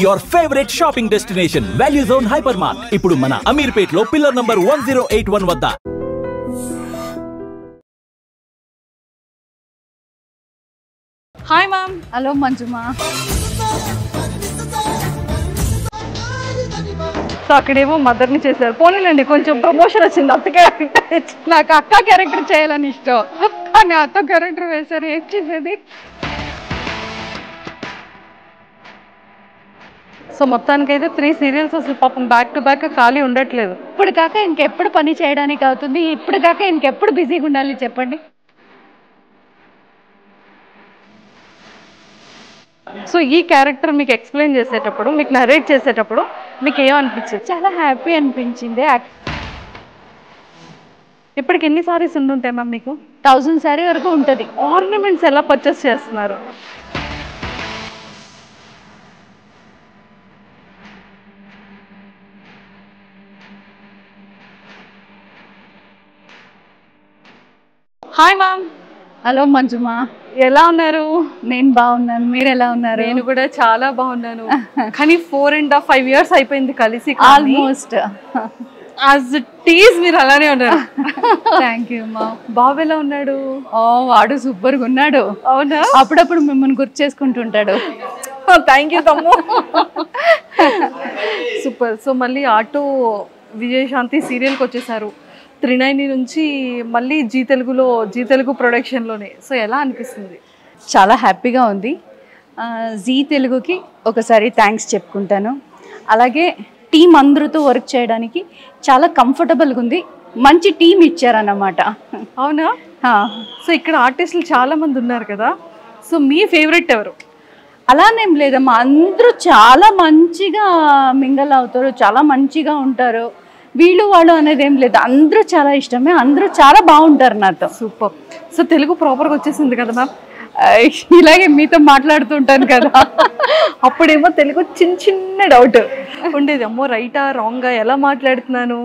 your favorite shopping destination, Value Zone Hypermart. ఇప్పుడు మన అమీర్పేట్ లో పిల్లర్ నంబర్ 1081 వద్ద. Hi ma'am. హలో మంజుమా. సో అక్కడేమో మదర్ని చేశారు. పోనీలండి, కొంచెం ప్రమోషన్ వచ్చింది. అత్త క్యారెక్టర్ నాకు అక్క క్యారెక్టర్ చేయాలని ఇష్టం, కానీ అత్త క్యారెక్టర్ వేశారు. ఏం చేసేది? సో మొత్తానికైతే 3 సీరియల్స్ అసలు పాపం బ్యాక్ టు బ్యాక్ ఖాళీ ఉండట్లేదు. ఇప్పుడు కాక ఇంకెప్పుడు పని చేయడానికి అవుతుంది? ఇప్పుడు కాక ఇంకెప్పుడు బిజీగా ఉండాలి చెప్పండి. సో ఈ క్యారెక్టర్ మీకు ఎక్స్ప్లెయిన్ చేసేటప్పుడు, మీకు నరేట్ చేసేటప్పుడు మీకు ఏమనిపించింది? చాలా హ్యాపీ అనిపించింది. ఇప్పటికి ఎన్ని సారీస్ ఉండుంటాయి మ్యామ్ మీకు? 1000 సారీ వరకు ఉంటుంది. ఆర్నమెంట్స్ ఎలా పర్చేస్ చేస్తున్నారు? Hi ma'am. హలో మంజుమా, ఎలా ఉన్నారు? నేను బాగున్నాను, మీరు ఎలా ఉన్నారు? నేను కూడా చాలా బాగున్నాను. కానీ 4.5 years అయిపోయింది కలిసి. ఆల్మోస్ట్ యాజ్ ఇట్ ఈజ్ మీరు అలానే ఉన్నారు. థ్యాంక్ యూ మా. బాబు ఎలా ఉన్నాడు? ఓ వాడు సూపర్గా ఉన్నాడు. అవునా? అప్పుడప్పుడు మిమ్మల్ని గుర్తు చేసుకుంటుంటాడు. థ్యాంక్ యూ తమ్ము. సూపర్. సో మళ్ళీ ఆటో విజయశాంతి సీరియల్కి వచ్చేసారు. 390 నుంచి మళ్ళీ జీ తెలుగు ప్రొడక్షన్లోనే. సో ఎలా అనిపిస్తుంది? చాలా హ్యాపీగా ఉంది. జీ తెలుగుకి ఒకసారి థ్యాంక్స్ చెప్పుకుంటాను. అలాగే టీం అందరితో వర్క్ చేయడానికి చాలా కంఫర్టబుల్గా ఉంది. మంచి టీం ఇచ్చారన్నమాట. అవునా? సో ఇక్కడ ఆర్టిస్టులు చాలా మంది ఉన్నారు కదా, సో మీ ఫేవరెట్ ఎవరు? అలానేం లేదమ్మా, అందరూ చాలా మంచిగా మింగల్ అవుతారు, చాలా మంచిగా ఉంటారు. వీళ్ళు వాళ్ళు అనేది ఏం లేదు, అందరూ చాలా ఇష్టమే, అందరూ చాలా బాగుంటారు నాతో. సూపర్. సో తెలుగు ప్రాపర్గా వచ్చేసింది కదా మ్యామ్? ఇలాగే మీతో మాట్లాడుతుంటాను కదా. అప్పుడేమో తెలుగు చిన్న డౌట్ ఉండేది, అమ్మో రైటా రాంగా ఎలా మాట్లాడుతున్నాను,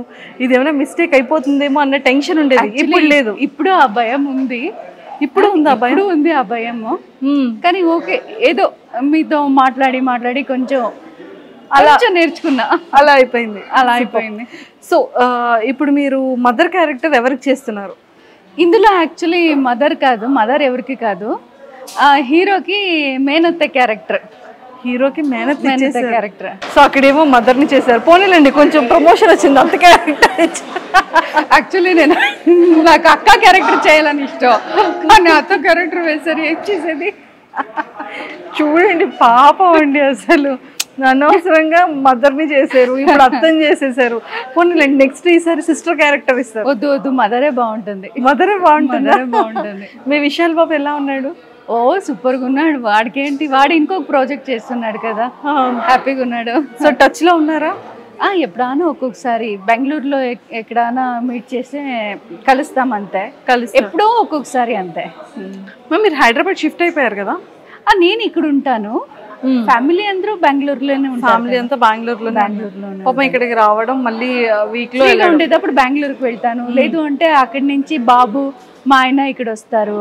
ఇది ఏమైనా మిస్టేక్ అయిపోతుందేమో అన్న టెన్షన్ ఉండేది. ఇప్పుడు లేదు. ఇప్పుడు ఆ భయం ఉంది. ఇప్పుడు ఉంది ఆ భయం? ఉంది ఆ భయము. కానీ ఓకే, ఏదో మీతో మాట్లాడి కొంచెం అలా నేర్చుకున్నా. అలా అయిపోయింది. సో ఇప్పుడు మీరు మదర్ క్యారెక్టర్ ఎవరికి చేస్తున్నారు? ఇందులో యాక్చువల్లీ మదర్ ఎవరికి కాదు, హీరోకి మేనత్త క్యారెక్టర్. హీరోకి మేనత్త క్యారెక్టర్. సో అక్కడేమో మదర్ని చేశారు. పోనీలండి, కొంచెం ప్రమోషన్ వచ్చింది. అత్త క్యారెక్టర్ యాక్చువల్లీ నాకు అక్క క్యారెక్టర్ చేయాలని ఇష్టం, కానీ అత్త క్యారెక్టర్ వేశారు. ఏం చేసేది? చూడండి పాపం అండి, అసలు అనవసరంగా మదర్ని చేశారు, ఇప్పుడు అర్థం చేసేసారు. పోనీలండి, నెక్స్ట్ ఈసారి సిస్టర్ క్యారెక్టర్ ఇస్తారు. వద్దు, మదరే బాగుంటుంది. మదరే బాగుంటుంది. మీ విశాల్ బాబు ఎలా ఉన్నాడు? ఓ సూపర్గా ఉన్నాడు. వాడికేంటి, వాడు ఇంకొక ప్రాజెక్ట్ చేస్తున్నాడు కదా, హ్యాపీగా ఉన్నాడు. సో టచ్ లో ఉన్నారా? ఎప్పుడైనా ఒక్కొక్కసారి బెంగళూరులో ఎక్కడైనా మీట్ చేస్తే కలుస్తాం, అంతే. ఎప్పుడో ఒక్కొక్కసారి, అంతే. మీరు హైదరాబాద్ షిఫ్ట్ అయిపోయారు కదా? నేను ఇక్కడ ఉంటాను, ఫ్యామిలీ అందరూ బెంగళూరులోనే ఉంటారు. ఫ్యామిలీ అంతా బెంగళూరులోనే. పాపం ఇక్కడికి రావడం, మళ్ళీ వీక్ లో ఉండేటప్పుడు బెంగళూరుకి వెళ్తాను. లేదు అంటే అక్కడి నుంచి బాబు మా ఆయన ఇక్కడ వస్తారు,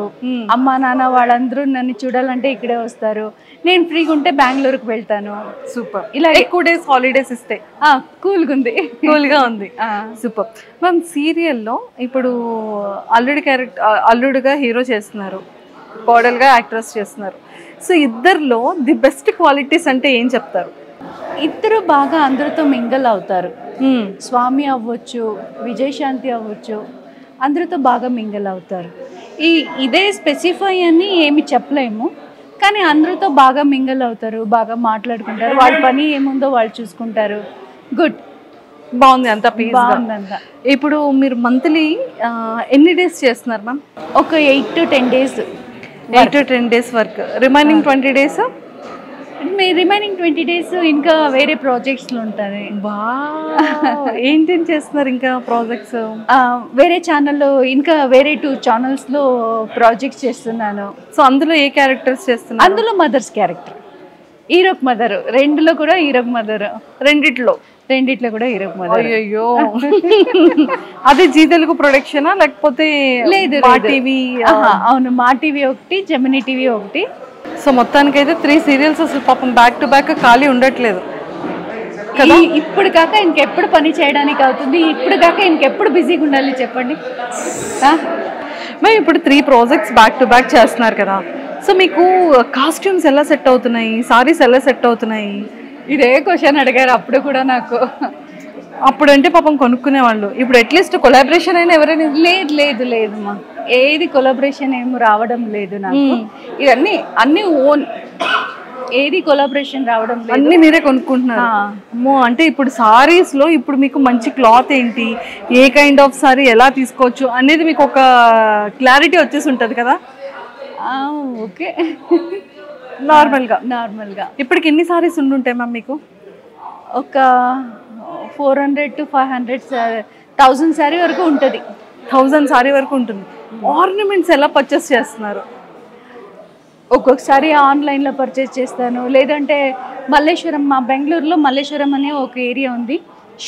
అమ్మ నాన్న వాళ్ళందరూ నన్ను చూడాలంటే ఇక్కడే వస్తారు. నేను ఫ్రీగా ఉంటే బెంగళూరుకి వెళ్తాను. సూపర్. ఇలా ఎక్కువ డేస్ హాలిడేస్ ఇస్తే కూల్గా ఉంది. సూపర్. మ్యామ్ సీరియల్లో ఇప్పుడు అల్లుడిగా హీరో చేస్తున్నారు, కోడలుగా యాక్ట్రెస్ చేస్తున్నారు. సో ఇద్దరిలో ది బెస్ట్ క్వాలిటీస్ అంటే ఏం చెప్తారు? ఇద్దరు బాగా అందరితో మింగల్ అవుతారు. స్వామి అవ్వచ్చు, విజయశాంతి అవ్వచ్చు, అందరితో బాగా మింగల్ అవుతారు. ఇదే స్పెసిఫై అని ఏమి చెప్పలేము, కానీ అందరితో బాగా మింగల్ అవుతారు, బాగా మాట్లాడుకుంటారు, వాళ్ళ పని ఏముందో వాళ్ళు చూసుకుంటారు. గుడ్, బాగుంది, అంత బాగుంది అంతా. ఇప్పుడు మీరు మంత్లీ ఎన్ని డేస్ చేస్తున్నారు మ్యామ్? ఒక 8 to 10 days. 8 to 10 days work. Remaining 20 days? Remaining 20 days ఇంకా వేరే ప్రాజెక్ట్స్లో ఉంటుంది. ఏంటి చేస్తున్నారు ఇంకా ప్రాజెక్ట్స్? వేరే ఛానల్లో, ఇంకా వేరే 2 ఛానల్స్లో ప్రాజెక్ట్స్ చేస్తున్నాను. సో అందులో ఏ క్యారెక్టర్స్ చేస్తున్నారు? అందులో మదర్స్ క్యారెక్టర్, హీరోకి మదర్. రెండులో కూడా హీరోకి మదర్. రెండిట్లో కూడా హీరోకి మదర్. అయ్యో, అది జీ తెలుగు ప్రొడక్షనా లేకపోతే? లేదు, మా టీవీ. అవును, మా టీవీ ఒకటి, జెమినీ టీవీ ఒకటి. సో మొత్తానికైతే 3 సీరియల్స్ అసలు పాపం బ్యాక్ టు బ్యాక్ ఖాళీ ఉండట్లేదు. ఇప్పుడు కాక ఇంకెప్పుడు పని చేయడానికి అవుతుంది, ఇప్పుడు కాక ఇంకెప్పుడు బిజీగా ఉండాలి చెప్పండి. మేము ఇప్పుడు 3 ప్రాజెక్ట్స్ బ్యాక్ టు బ్యాక్ చేస్తున్నారు కదా, సో మీకు కాస్ట్యూమ్స్ ఎలా సెట్ అవుతున్నాయి, సారీస్ ఎలా సెట్ అవుతున్నాయి? ఇదే క్వశ్చన్ అడిగారు అప్పుడు కూడా నాకు. అప్పుడు అంటే పాపం కొనుక్కునే వాళ్ళు, ఇప్పుడు అట్లీస్ట్ కొలాబరేషన్ అయినా ఎవరైనా? లేదు మా ఏది కొలాబరేషన్ ఏమి రావడం లేదు నాకు. ఇవన్నీ అన్ని ఓన్, ఏది కొలాబరేషన్ రావడం లేదు, అన్ని మీరే కొనుక్కుంటున్నారు. అమ్మో, అంటే ఇప్పుడు సారీస్ లో ఇప్పుడు మీకు మంచి క్లాత్ ఏంటి, ఏ కైండ్ ఆఫ్ సారీ ఎలా తీసుకోవచ్చు అనేది మీకు ఒక క్లారిటీ వచ్చేసి ఉంటుంది కదా. ఓకే, నార్మల్గా ఇప్పటికి ఎన్ని సారీస్ ఉండుంటాయి మ్యామ్ మీకు? ఒక 400 to 500 1000 సారీ వరకు ఉంటుంది. 1000 సారీ వరకు ఉంటుంది. ఆర్నమెంట్స్ ఎలా పర్చేస్ చేస్తున్నారు? ఒక్కొక్కసారి ఆన్లైన్లో పర్చేస్ చేస్తాను, లేదంటే మల్లేశ్వరం, మా బెంగళూరులో మల్లేశ్వరం అనే ఒక ఏరియా ఉంది,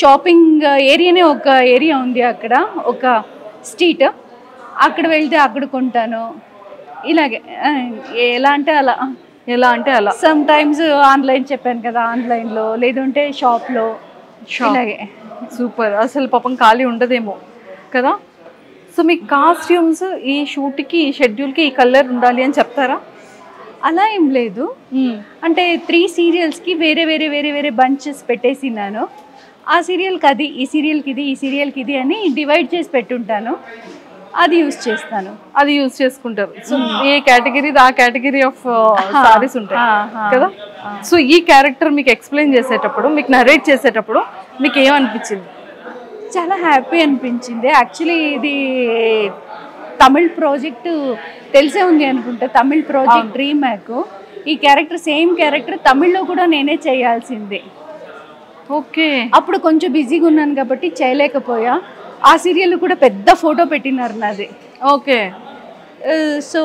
షాపింగ్ ఏరియానే ఒక ఏరియా ఉంది, అక్కడ ఒక స్ట్రీట్, అక్కడ వెళ్తే అక్కడ కొంటాను. ఇలాగే ఎలా అంటే అలా సమ్ టైమ్స్ ఆన్లైన్ చెప్పాను కదా, ఆన్లైన్లో, లేదంటే షాప్లో. ఇలాగే. సూపర్, అసలు పాపం ఖాళీ ఉండదేమో కదా. సో మీ కాస్ట్యూమ్స్ ఈ షూట్కి, ఈ షెడ్యూల్కి ఈ కలర్ ఉండాలి అని చెప్తారా? అలా ఏం లేదు, అంటే 3 సీరియల్స్కి వేరే వేరే వేరే వేరే బంచెస్ పెట్టేసినాను. ఆ సీరియల్కి అది, ఈ సీరియల్కి ఇది, ఈ సీరియల్కి ఇది అని డివైడ్ చేసి పెట్టుంటాను, అది యూజ్ చేస్తాను. అది యూజ్ చేసుకుంటారు. సో ఏ కేటగిరీ ఆ కేటగిరీ ఆఫ్ సారీస్ ఉంటాయి కదా. సో ఈ క్యారెక్టర్ మీకు ఎక్స్ప్లెయిన్ చేసేటప్పుడు, మీకు నరేట్ చేసేటప్పుడు మీకు ఏమనిపించింది? చాలా హ్యాపీ అనిపించింది. యాక్చువల్లీ ఇది తమిళ్ ప్రాజెక్టు తెలిసే ఉంది అనుకుంటా, తమిళ్ ప్రాజెక్ట్ రీమేక్. ఈ క్యారెక్టర్, సేమ్ క్యారెక్టర్ తమిళ్లో కూడా నేనే చేయాల్సిందే. ఓకే, అప్పుడు కొంచెం బిజీగా ఉన్నాను కాబట్టి చేయలేకపోయా. ఆ సీరియల్ కూడా పెద్ద ఫోటో పెట్టినారు నాది. ఓకే, సో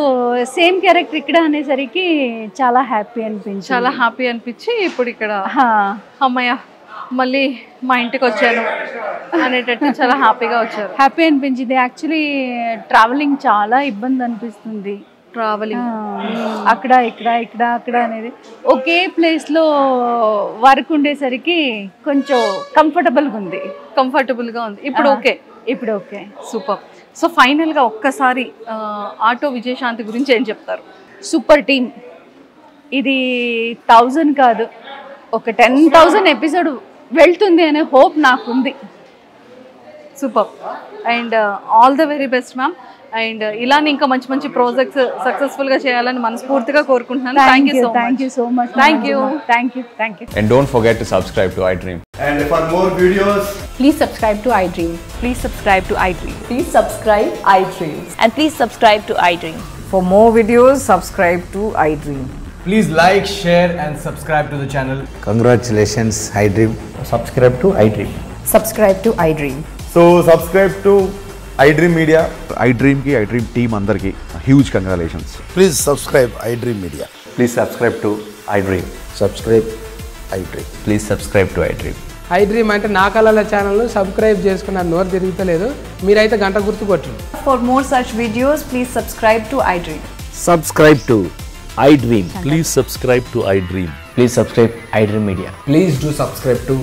సేమ్ క్యారెక్టర్ ఇక్కడ అనేసరికి చాలా హ్యాపీ అనిపించి ఇప్పుడు ఇక్కడ అమ్మయ్య మళ్ళీ మా ఇంటికి వచ్చాను అనేటట్టు చాలా హ్యాపీ అనిపించింది. యాక్చువల్లీ ట్రావెలింగ్ చాలా ఇబ్బంది అనిపిస్తుంది, అక్కడ ఇక్కడ అనేది. ఒకే ప్లేస్లో వర్క్ ఉండేసరికి కొంచెం కంఫర్టబుల్గా ఉంది. ఇప్పుడు ఓకే. సూపర్. సో ఫైనల్గా ఒక్కసారి ఆటో విజయశాంతి గురించి ఏం చెప్తారు? Super team. ఇది 1000 కాదు, ఒక 10,000 ఎపిసోడ్ వెళ్తుంది అనే హోప్ నాకుంది. Super, and all the very best ma'am. And ఇలానే ఇంకా మంచి మంచి ప్రాజెక్ట్స్ సక్సెస్ఫుల్ గా చేయాలని మనస్ఫూర్తిగా కోరుకుంటున్నాను. Thank you so much. Thank you. And don't forget to subscribe to iDream. And for more videos, please subscribe to iDream. Please subscribe to iDream. Please subscribe iDream. And please subscribe to iDream. For more videos, subscribe to iDream. Please like, share and subscribe to the channel. Congratulations, iDream. subscribe to iDream. Subscribe to iDream. So subscribe to iDream Media. iDream ki iDream team andarki huge congratulations. Please subscribe iDream Media. Please subscribe to iDream. Subscribe iDream. Please subscribe to iDream. iDream అంటే నా కళల channel subscribe చేసుకున్నారు, నోరు తిరుగుతలేదు, మీరైతే గంట గుర్తు కొట్టండి. For more such videos, please subscribe to iDream. Subscribe to iDream. Please subscribe to iDream. Please subscribe iDream Media. Please do subscribe to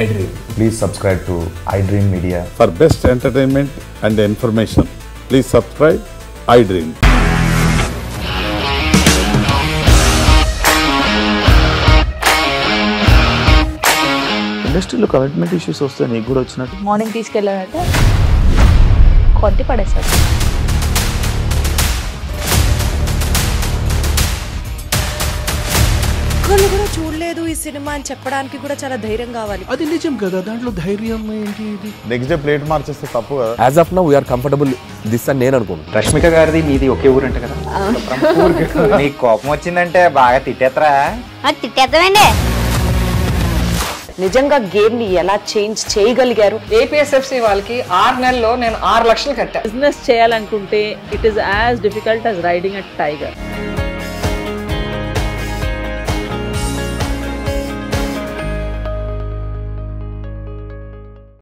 iDream. Please subscribe to iDream Media. For best entertainment and information, please subscribe iDream. ఇండస్ట్రీలో commitment issues వస్తే నీకు కూడా వచ్చినట్టు? Morning తీసుకెళ్ళాలంటే కొట్టి పడేస్తారు. ఒక్కళ్ళు కూడా చూడలేదు ఈ సినిమా అని చెప్పడానికి కూడా చాలా ధైర్యం కావాలి. అది నిజం కదా, దాంట్లో ధైర్యం ఏంటి? నెక్స్ట్ డే ప్లేట్ మార్చేస్తే తప్పు కదా. As of now we are comfortable this అని నేను అనుకుంటున్నాను. రష్మిక గారిది మీది ఒకే ఊరు అంట కదా. నీకు కోపం వచ్చిందంటే బాగా తిట్టేత్తరా? తిట్టేద్దామండి. నిజంగా గేమ్ ని ఎలా చేంజ్ చేయగలిగారు? APSFC వాళ్ళకి 6 నెలల్లో నేను 6 లక్షలు కట్టా. బిజినెస్ చేయాలనుకుంటే it is as difficult as riding a tiger.